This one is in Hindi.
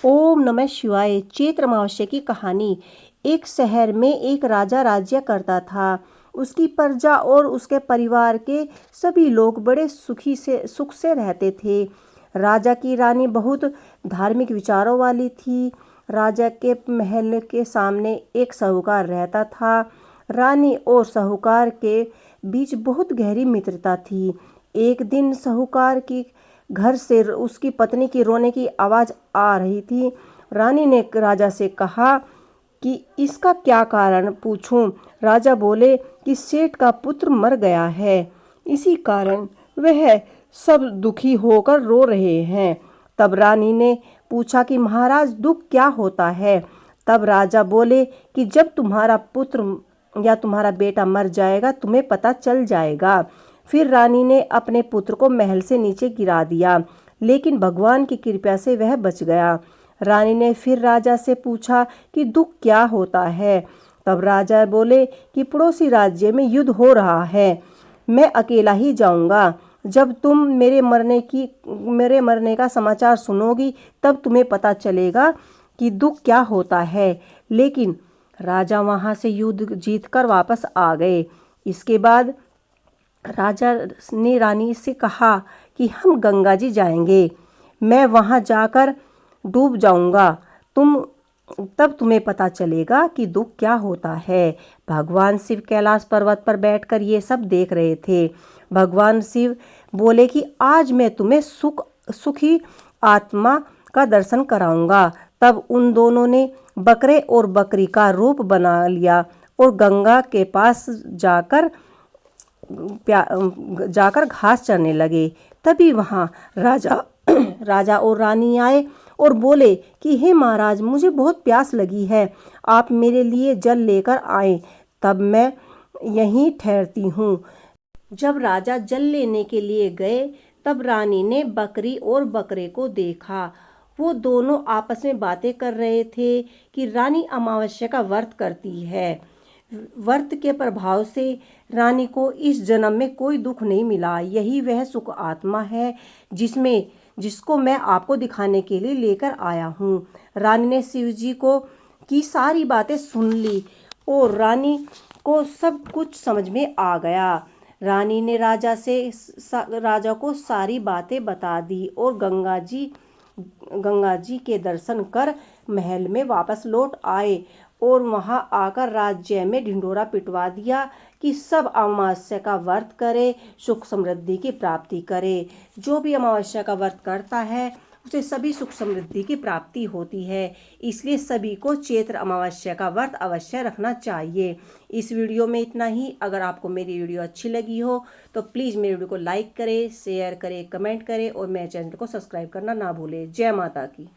ओम नमः शिवाय। चैत्र अमावस्या की कहानी। एक शहर में एक राजा राज्य करता था। उसकी प्रजा और उसके परिवार के सभी लोग बड़े सुख से रहते थे। राजा की रानी बहुत धार्मिक विचारों वाली थी। राजा के महल के सामने एक साहूकार रहता था। रानी और साहूकार के बीच बहुत गहरी मित्रता थी। एक दिन साहूकार की घर से उसकी पत्नी की रोने की आवाज़ आ रही थी। रानी ने राजा से कहा कि इसका क्या कारण पूछूं। राजा बोले कि सेठ का पुत्र मर गया है, इसी कारण वह सब दुखी होकर रो रहे हैं। तब रानी ने पूछा कि महाराज दुख क्या होता है। तब राजा बोले कि जब तुम्हारा पुत्र या तुम्हारा बेटा मर जाएगा तुम्हें पता चल जाएगा। फिर रानी ने अपने पुत्र को महल से नीचे गिरा दिया, लेकिन भगवान की कृपा से वह बच गया। रानी ने फिर राजा से पूछा कि दुख क्या होता है। तब राजा बोले कि पड़ोसी राज्य में युद्ध हो रहा है, मैं अकेला ही जाऊंगा। जब तुम मेरे मरने का समाचार सुनोगी तब तुम्हें पता चलेगा कि दुख क्या होता है। लेकिन राजा वहां से युद्ध जीतकर वापस आ गए। इसके बाद राजा ने रानी से कहा कि हम गंगा जी जाएंगे, मैं वहां जाकर डूब जाऊंगा, तब तुम्हें पता चलेगा कि दुख क्या होता है। भगवान शिव कैलाश पर्वत पर बैठकर ये सब देख रहे थे। भगवान शिव बोले कि आज मैं तुम्हें सुखी आत्मा का दर्शन कराऊंगा। तब उन दोनों ने बकरे और बकरी का रूप बना लिया और गंगा के पास जाकर घास चरने लगे। तभी वहाँ राजा और रानी आए और बोले कि हे महाराज, मुझे बहुत प्यास लगी है, आप मेरे लिए जल लेकर आए, तब मैं यहीं ठहरती हूँ। जब राजा जल लेने के लिए गए तब रानी ने बकरी और बकरे को देखा। वो दोनों आपस में बातें कर रहे थे कि रानी अमावस्या का व्रत करती है। व्रत के प्रभाव से रानी को इस जन्म में कोई दुख नहीं मिला। यही वह सुख आत्मा है जिसको मैं आपको दिखाने के लिए लेकर आया हूँ। रानी ने शिव जी को की सारी बातें सुन ली और रानी को सब कुछ समझ में आ गया। रानी ने राजा को सारी बातें बता दी और गंगा जी के दर्शन कर महल में वापस लौट आए और वहां आकर राज्य में ढिंढोरा पिटवा दिया कि सब अमावस्या का व्रत करे, सुख समृद्धि की प्राप्ति करे। जो भी अमावस्या का व्रत करता है उसे सभी सुख समृद्धि की प्राप्ति होती है। इसलिए सभी को चैत्र अमावस्या का व्रत अवश्य रखना चाहिए। इस वीडियो में इतना ही। अगर आपको मेरी वीडियो अच्छी लगी हो तो प्लीज़ मेरी वीडियो को लाइक करें, शेयर करें, कमेंट करें और मेरे चैनल को सब्सक्राइब करना ना भूलें। जय माता की।